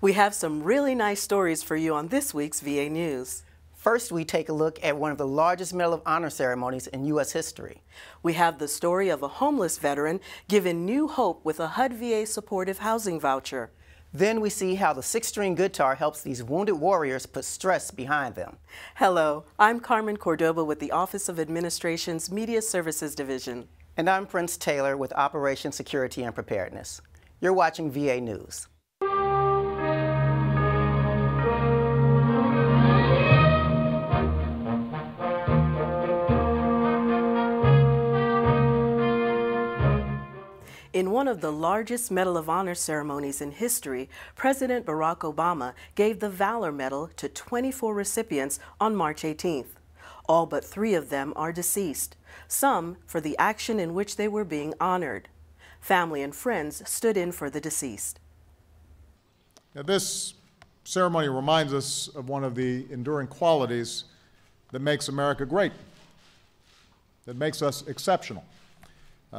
We have some really nice stories for you on this week's VA News. First, we take a look at one of the largest Medal of Honor ceremonies in U.S. history. We have the story of a homeless veteran given new hope with a HUD-VA supportive housing voucher. Then we see how the six-string guitar helps these wounded warriors put stress behind them. Hello, I'm Carmen Cordoba with the Office of Administration's Media Services Division. And I'm Prince Taylor with Operation Security and Preparedness. You're watching VA News. In one of the largest Medal of Honor ceremonies in history, President Barack Obama gave the Valor Medal to 24 recipients on March 18th. All but 3 of them are deceased, some for the action in which they were being honored. Family and friends stood in for the deceased. Now, this ceremony reminds us of one of the enduring qualities that makes America great, that makes us exceptional.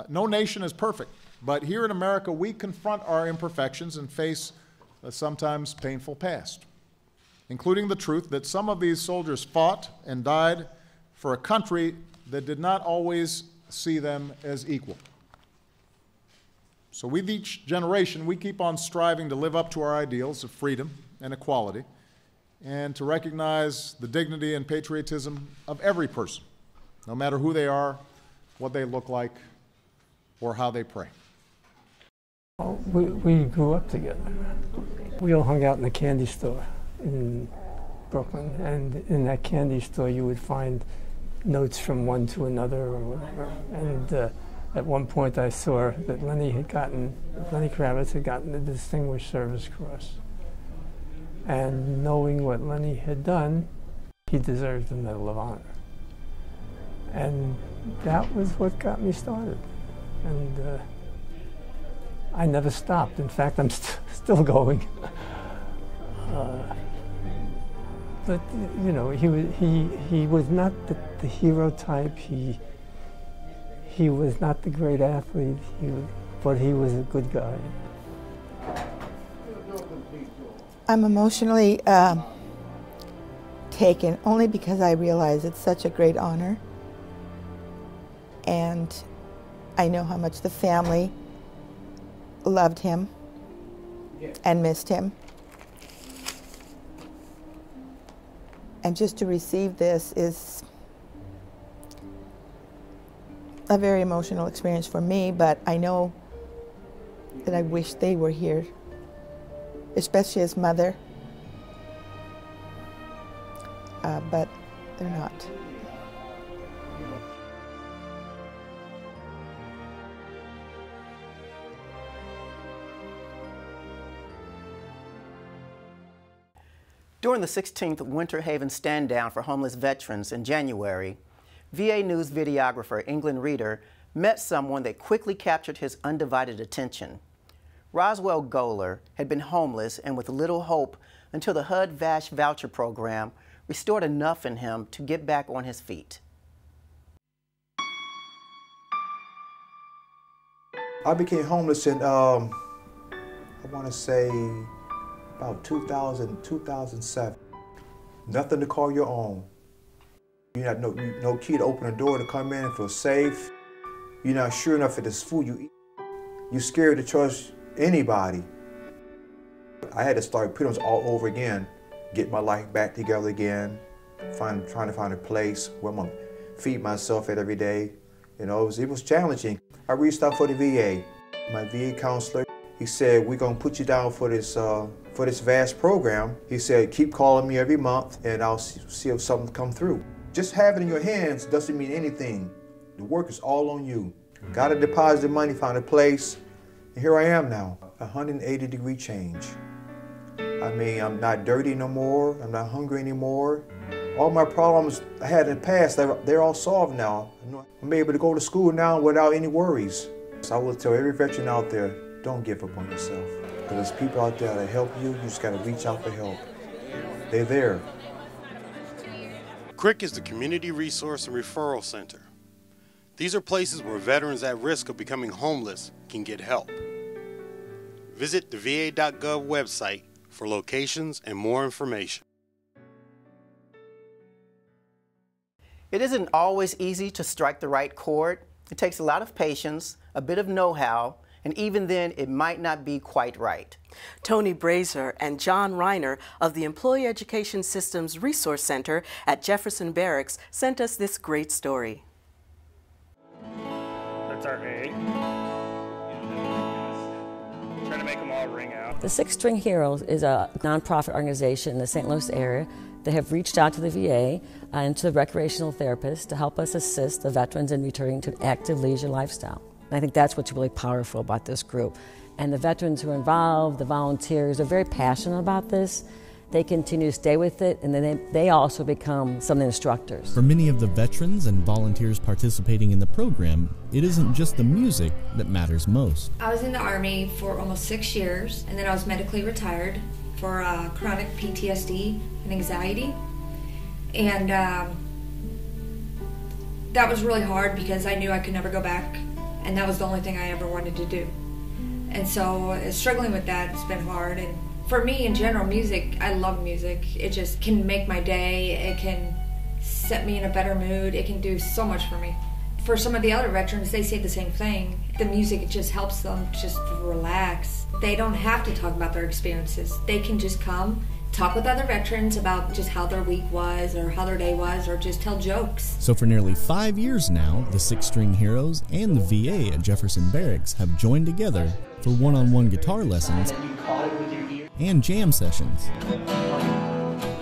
No nation is perfect. But here in America, we confront our imperfections and face a sometimes painful past, including the truth that some of these soldiers fought and died for a country that did not always see them as equal. So with each generation, we keep on striving to live up to our ideals of freedom and equality and to recognize the dignity and patriotism of every person, no matter who they are, what they look like, or how they pray. We grew up together. We all hung out in the candy store in Brooklyn, and in that candy store you would find notes from one to another or whatever. And at one point I saw that Lenny Kravitz had gotten the Distinguished Service Cross. And knowing what Lenny had done, he deserved the Medal of Honor. And that was what got me started. And I never stopped. In fact, I'm still going. But you know, he was not the hero type. He was not the great athlete. But he was a good guy. I'm emotionally taken only because I realize it's such a great honor, and I know how much the family loved him and missed him. And just to receive this is a very emotional experience for me, but I know that I wish they were here, especially his mother, but they're not. During the 16th Winter Haven Stand Down for Homeless Veterans in January, VA News videographer England Reeder met someone that quickly captured his undivided attention. Roswell Goler had been homeless and with little hope until the HUD-VASH voucher program restored enough in him to get back on his feet. I became homeless in, I want to say, about 2007. Nothing to call your own. You have no key to open a door to come in and feel safe. You're not sure enough if it's food you eat. You're scared to trust anybody. I had to start pretty much all over again, get my life back together again, trying to find a place where I'm gonna feed myself at every day. You know, it was challenging. I reached out for the VA. My VA counselor, he said, we're gonna put you down for this VASH program. He said, keep calling me every month and I'll see if something come through. Just having it in your hands doesn't mean anything. The work is all on you. Got to deposit the money, found a place, and here I am now. 180-degree change. I mean, I'm not dirty no more, I'm not hungry anymore. All my problems I had in the past, they're all solved now. I'm able to go to school now without any worries. So I will tell every veteran out there, don't give up on yourself. Because there's people out there that help you, you just gotta reach out for help. They're there. CRIC is the Community Resource and Referral Center. These are places where veterans at risk of becoming homeless can get help. Visit the VA.gov website for locations and more information. It isn't always easy to strike the right chord. It takes a lot of patience, a bit of know-how, and even then it might not be quite right. Tony Brazier and John Reiner of the Employee Education Systems Resource Center at Jefferson Barracks sent us this great story. That's our A. Trying to make them all ring out. The Six String Heroes is a nonprofit organization in the St. Louis area. They have reached out to the VA and to the recreational therapists to help us assist the veterans in returning to an active leisure lifestyle. And I think that's what's really powerful about this group. And the veterans who are involved, the volunteers, are very passionate about this. They continue to stay with it, and then they also become some of the instructors. For many of the veterans and volunteers participating in the program, it isn't just the music that matters most. I was in the Army for almost 6 years, and then I was medically retired for chronic PTSD and anxiety. And that was really hard because I knew I could never go back, and that was the only thing I ever wanted to do. And so struggling with that, it's been hard. And for me in general, music, I love music. It just can make my day. It can set me in a better mood. It can do so much for me. For some of the other veterans, they say the same thing. The music, it just helps them just relax. They don't have to talk about their experiences. They can just come, talk with other veterans about just how their week was or how their day was, or just tell jokes. So for nearly 5 years now, the Six String Heroes and the VA at Jefferson Barracks have joined together for one-on-one guitar lessons and jam sessions.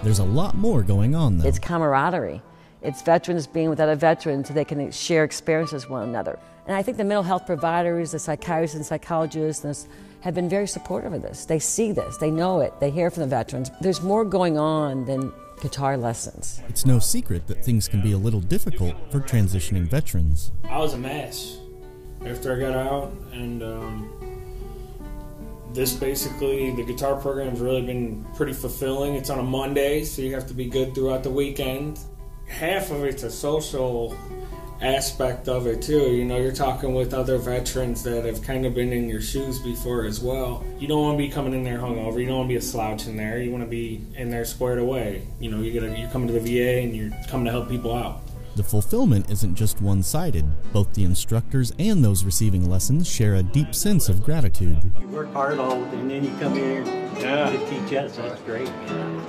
There's a lot more going on, though. It's camaraderie. It's veterans being with other veterans so they can share experiences with one another. And I think the mental health providers, the psychiatrists and psychologists have been very supportive of this. They see this, they know it, they hear from the veterans. There's more going on than guitar lessons. It's no secret that things can be a little difficult for transitioning veterans. I was a mess after I got out, and the guitar program's really been pretty fulfilling. It's on a Monday, so you have to be good throughout the weekend. Half of it's a social aspect of it too. You know, you're talking with other veterans that have kind of been in your shoes before as well. You don't want to be coming in there hungover. You don't want to be a slouch in there. You want to be in there squared away. You know, you're coming to the VA and you're coming to help people out. The fulfillment isn't just one-sided. Both the instructors and those receiving lessons share a deep sense of gratitude. You work hard all, and then you come here to teach us. That's great, man.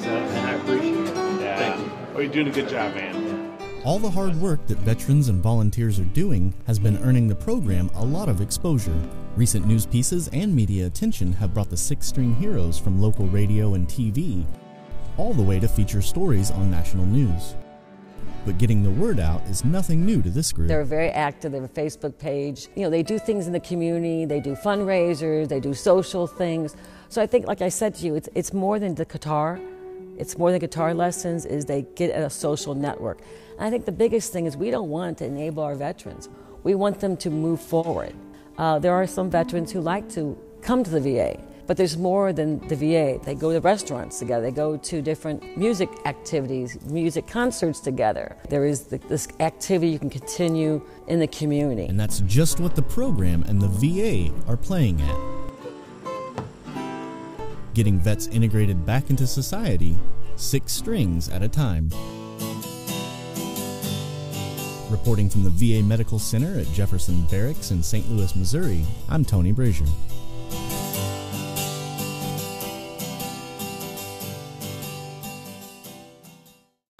And I appreciate it. Yeah. Oh, you're doing a good job, man. All the hard work that veterans and volunteers are doing has been earning the program a lot of exposure. Recent news pieces and media attention have brought the Six String Heroes from local radio and TV all the way to feature stories on national news. But getting the word out is nothing new to this group. They're very active. They have a Facebook page. You know, they do things in the community. They do fundraisers. They do social things. So I think, like I said to you, it's more than the guitar. It's more than guitar lessons. Is they get a social network. And I think the biggest thing is we don't want to enable our veterans. We want them to move forward. There are some veterans who like to come to the VA. But there's more than the VA. They go to restaurants together. They go to different music activities, music concerts together. There is this activity you can continue in the community. And that's just what the program and the VA are playing at. Getting vets integrated back into society, 6 strings at a time. Reporting from the VA Medical Center at Jefferson Barracks in St. Louis, Missouri, I'm Tony Brazier.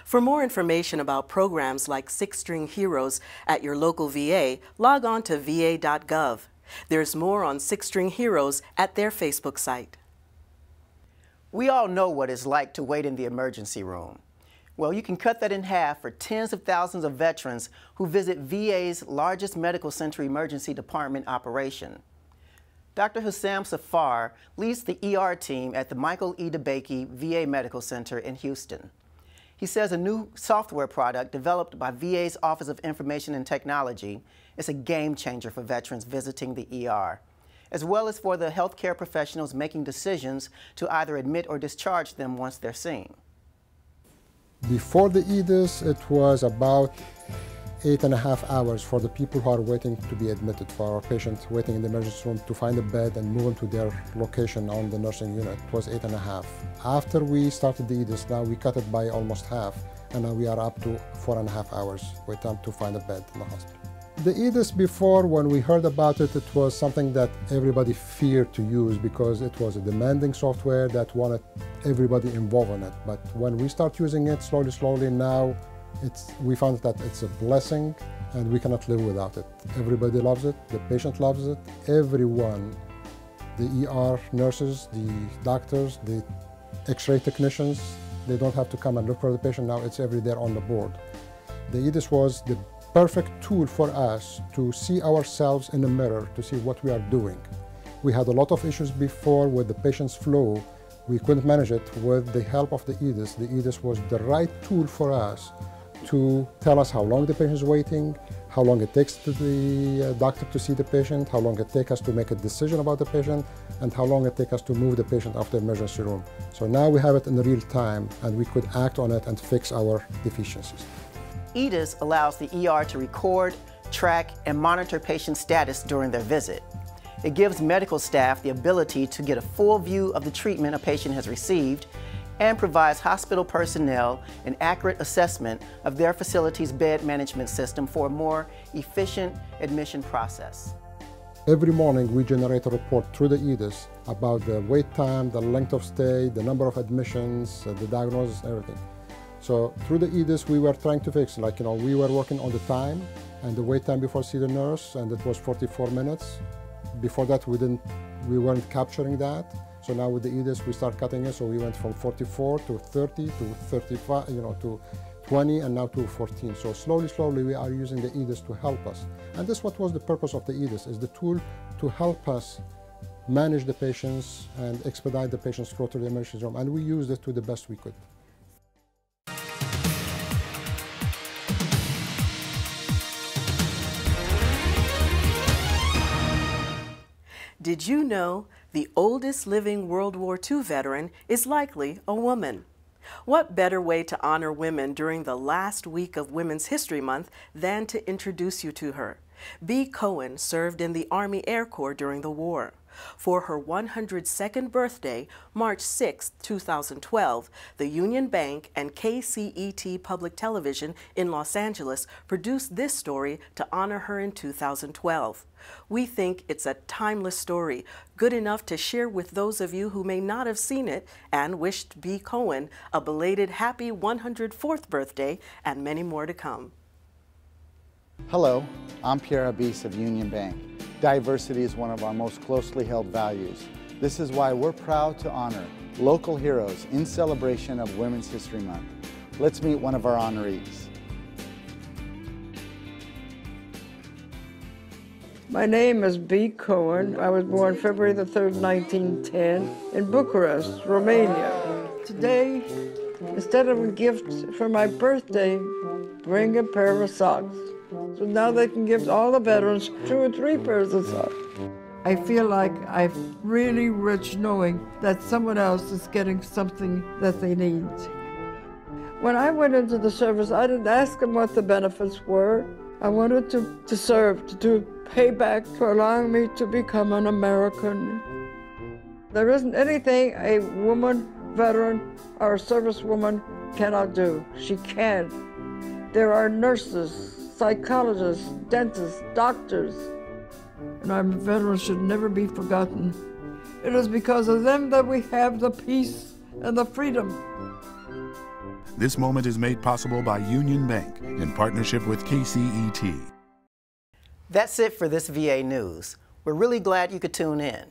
For more information about programs like Six String Heroes at your local VA, log on to va.gov. There's more on Six String Heroes at their Facebook site. We all know what it's like to wait in the emergency room. Well, you can cut that in half for tens of thousands of veterans who visit VA's largest medical center emergency department operation. Dr. Hussam Safar leads the ER team at the Michael E. DeBakey VA Medical Center in Houston. He says a new software product developed by VA's Office of Information and Technology is a game changer for veterans visiting the ER, as well as for the healthcare professionals making decisions to either admit or discharge them once they're seen. Before the EDIS, it was about 8.5 hours for the people who are waiting to be admitted, for our patients waiting in the emergency room to find a bed and move them to their location on the nursing unit. It was 8.5. After we started the EDIS, now we cut it by almost half, and now we are up to 4.5 hours wait time to find a bed in the hospital. The EDIS before, when we heard about it, it was something that everybody feared to use because it was a demanding software that wanted everybody involved in it. But when we start using it slowly, now we found that it's a blessing and we cannot live without it. Everybody loves it, the patient loves it, everyone, the ER nurses, the doctors, the X-ray technicians, they don't have to come and look for the patient now, it's every day on the board. The EDIS was the perfect tool for us to see ourselves in the mirror, to see what we are doing. We had a lot of issues before with the patient's flow. We couldn't manage it. With the help of the EDIS was the right tool for us to tell us how long the patient is waiting, how long it takes to the doctor to see the patient, how long it takes us to make a decision about the patient, and how long it takes us to move the patient out of the emergency room. So now we have it in real time, and we could act on it and fix our deficiencies. EDIS allows the ER to record, track, and monitor patient status during their visit. It gives medical staff the ability to get a full view of the treatment a patient has received and provides hospital personnel an accurate assessment of their facility's bed management system for a more efficient admission process. Every morning we generate a report through the EDIS about the wait time, the length of stay, the number of admissions, the diagnosis, everything. So through the EDIS, we were trying to fix, we were working on the time and the wait time before see the nurse, and it was 44 minutes. Before that, we weren't capturing that. So now with the EDIS, we start cutting it. So we went from 44 to 30 to 35, to 20, and now to 14. So slowly, we are using the EDIS to help us. And this what was the purpose of the EDIS, is the tool to help us manage the patients and expedite the patient's flow to the emergency room. And we used it to the best we could. Did you know the oldest living World War II veteran is likely a woman? What better way to honor women during the last week of Women's History Month than to introduce you to her? B. Cohen served in the Army Air Corps during the war. For her 102nd birthday, March 6, 2012, the Union Bank and KCET Public Television in Los Angeles produced this story to honor her in 2012. We think it's a timeless story, good enough to share with those of you who may not have seen it and wished B. Cohen a belated happy 104th birthday and many more to come. Hello, I'm Pierre Abis of Union Bank. Diversity is one of our most closely held values. This is why we're proud to honor local heroes in celebration of Women's History Month. Let's meet one of our honorees. My name is B. Cohen. I was born February the 3rd, 1910 in Bucharest, Romania. Today, instead of a gift for my birthday, bring a pair of socks. So now they can give all the veterans 2 or 3 pairs of socks. I feel like I'm really rich knowing that someone else is getting something that they need. When I went into the service, I didn't ask them what the benefits were. I wanted to serve, to pay back for allowing me to become an American. There isn't anything a woman veteran or a servicewoman cannot do. She can. There are nurses, psychologists, dentists, doctors, and our veterans should never be forgotten. It is because of them that we have the peace and the freedom. This moment is made possible by Union Bank in partnership with KCET. That's it for this VA News. We're really glad you could tune in.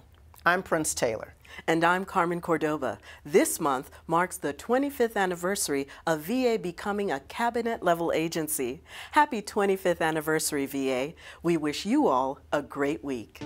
I'm Prince Taylor. And I'm Carmen Cordova. This month marks the 25th anniversary of VA becoming a cabinet-level agency. Happy 25th anniversary, VA. We wish you all a great week.